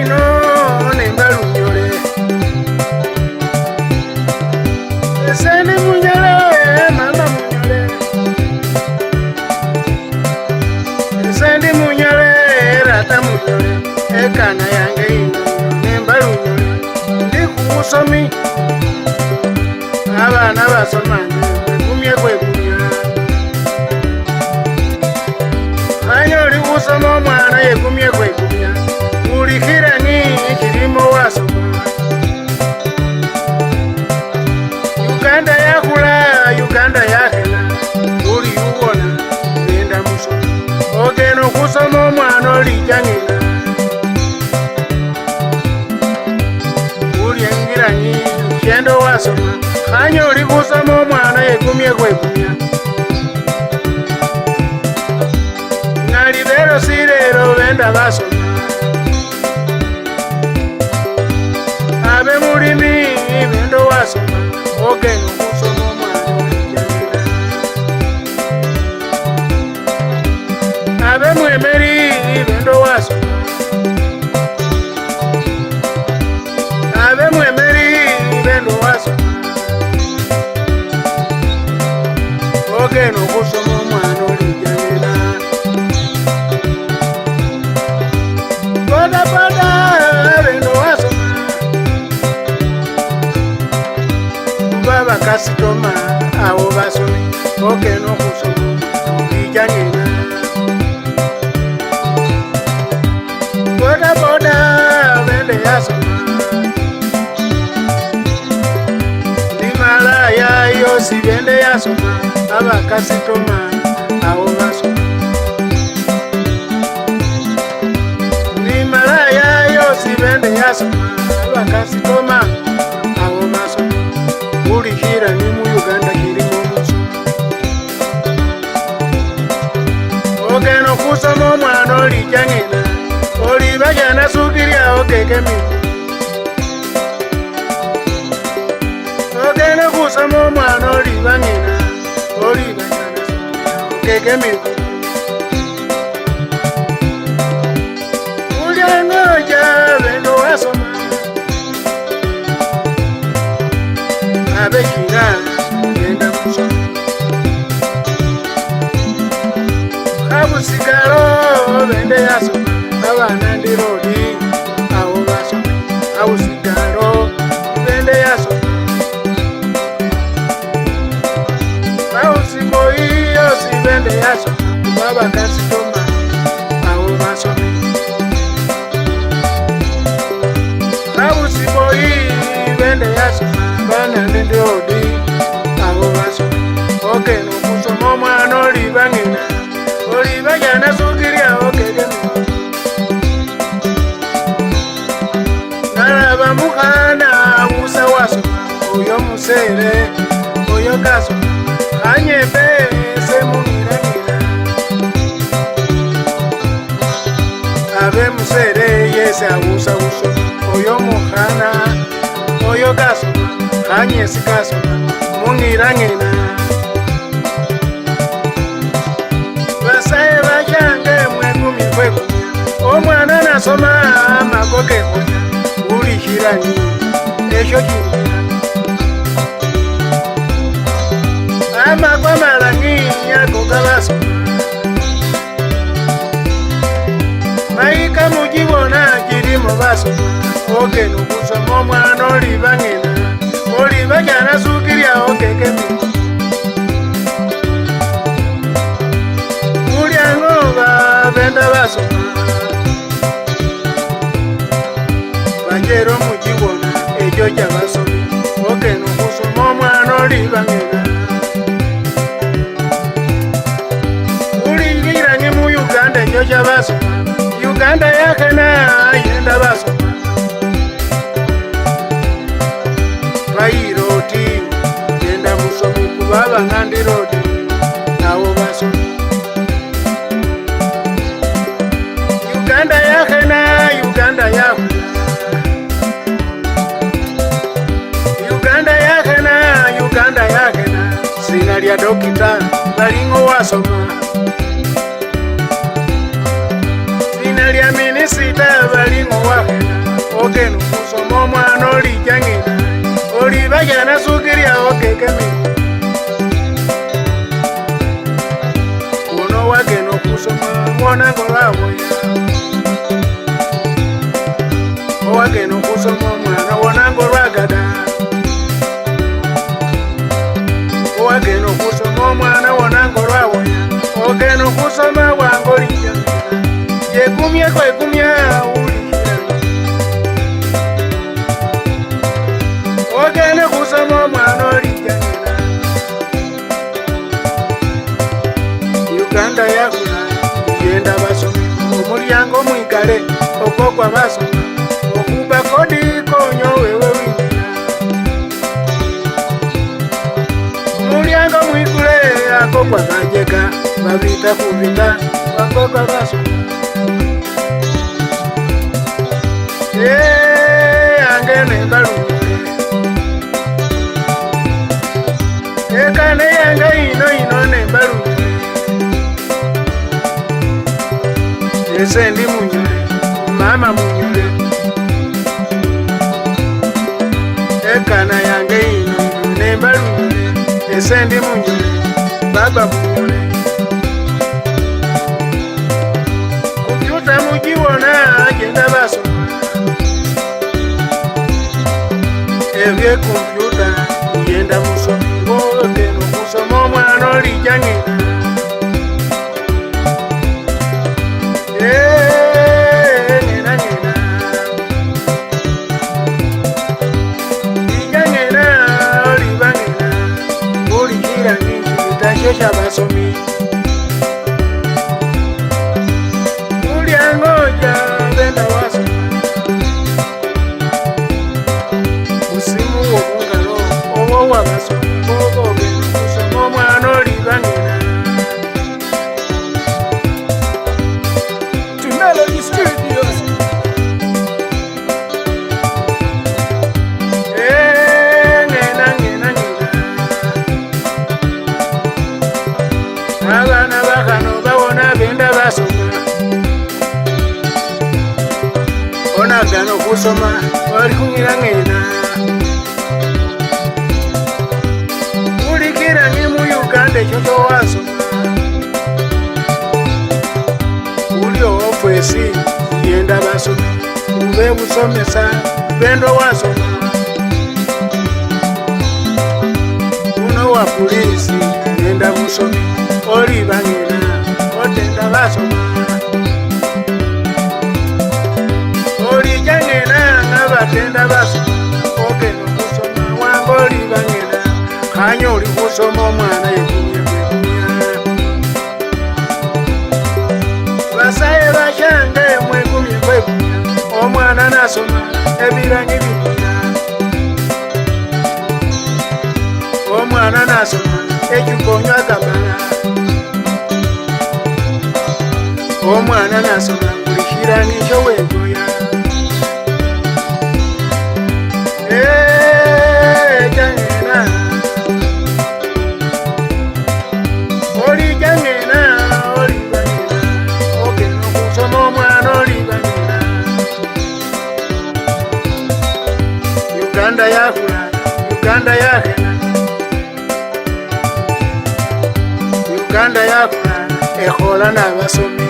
ino nembalunyole eseni munyole mama munyole eseni munyole rata munyole ekana yange ino nembalunyole ndikubusomi abana basomane kwegumye kwegumya anyoli kusoma omwana yegumye kwegumya ulikirani kirimo wasoma Uganda yakula Uganda yakhela uli ubona genda musoma ogeno kusoma omwana olijang'ina ulyengirani kendo wasoma anyoli kusoma omwana yegumye kwegumya ngali lero si lero benda basoma abe mulimi bendo wasoma ogeno kusoma omwana olijang'ina abe mwemeri bendo wasoma abe mwemeri bendo wasoma ogeno kusoma omwana olijang'ina boda boda bendo wasoma baba kasitoma awo basomi ogeno kusoma olijang'ina boda boda bende yasoma nimalaya yosi bende yasoma abakasitoma awo basoma nimalaya yosi bende yasoma abakasitoma awo basoma ulikira ni mu Uganda kirimo musoma ogeno kusoma omwana olijang'ina olibajana sukiryawo kekemiku ogeno kusoma omwana olibang'ina olibajana sukiryawo kekemiku ulyangoja bendo wasoma abekira genda musoma abusigalo bende yasoma abana ndirodi awo basoma abusigalo bende yasoma abusigoyi yosi bende yasoma baba kasitoma awo basoma abusigoyi bende yasoma bana ndirodi awo basoma ogeno kusoma omwana olibang'ina olibajana sukiryawo kekemiku nalaba mukhana abusa wasoma oyo musere oyo kasoma khanyembe semung'irang'ira abe musere yesi abusa busoma oyo mukhana oyo kasoma khanyesi kasoma mung'irang'ina basaye bajange mwegumye kwegumya omwana nasoma amago kekunya ulikirani ekyo kimbira amago amalangi ago gabasoma mayika mugibona kirimo basoma ogeno kusoma omwana olibang'ina olibajana sukiryawo kekemiku mulyangoba benda basoma bajero mugibona ekyo kyabasomi ogeno kusoma omwana olibang'ina ulingiranye mu Uganda ekyo kyabasoma Uganda yakena yenda basoma bayiroti genda musomi kubaba ngandirodi nawo basoma Uganda yakena Uganda yakuna Uganda yakena Uganda yakena sina lya dokita balingo wasoma sina lya minisita balingo wakena kemi uno wageno kusoma mwana ngolabo owageno kusoma mwana wanango lwagada owageno kusoma mwana wanango lwawoya ogeno kusoma wangolija yekumye kwekumya ulikira ogene kusoma mwana olija Uganda yakula yenda basomi omulyango mwikale okogwa basoma okuba kodi konyo wewe wingira omulyango mwikule akogwa manjeka babita kubita bakogwa basoma angene mbalunyole ekane yange ino nembalunyole ese ndi munyole mama munyole ekana yange ino nembalunyole ese ndi munyole baba munyole kompyuta mugiwona agenda basoma ebye kompyuta yenda musomi ogeno kusoma omwana olijang'ina basomi mulyangoja benda wasoma musimu womungalo owo wabasomi bobogenda kusoma omwana olibang'ina Melody Studios abana bakano bawona benda basoma onagano kusoma wali kung'irang'ina ulikirang'i mu Uganda ekyo towasoma uli ofesi yenda basoma ube busomesa bendo wasoma uno wa polisi yenda busomi olibang'ina otenda basoma olijang'ina nga batenda basoma ogeno kusoma wanga olibang'ina kanya oli kusoma omwana yekumye kwekunya basaye bashange mwekumye kwekunya omwana nasoma ebirangi bikunya omwana nasoma ekikonywa gabala omwana nasoma bulikira nikyo wegoya jang'ina olijang'ina olibang'ina ogeno kusoma omwana olibang'ina Uganda yakula Uganda yakena Uganda yakula ekhola n'abasomi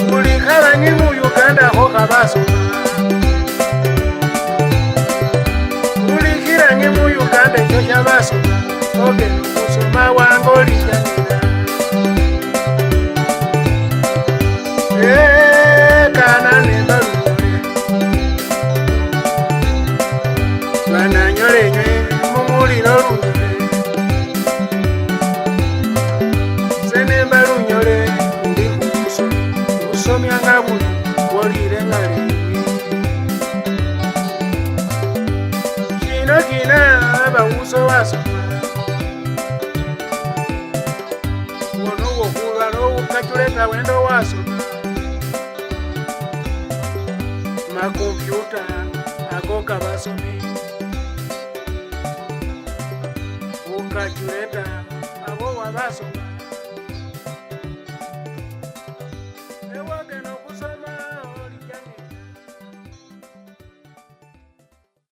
buli khalanyi mu Uganda khoka basoma buli khilanyi mu Uganda ekyo kyabasoma ogena okusoma wanga olijang'ina kana nembalunyole bananyolenywe mumuliro lunyole senembalunyole ndi kubusomi busomya nga buli wolire nga lebi kino kina abawuso wasoma wono wokulwa n'owukajuleta wendo wasoma makompyuta agoka basomi ukajuleta abo wabasoma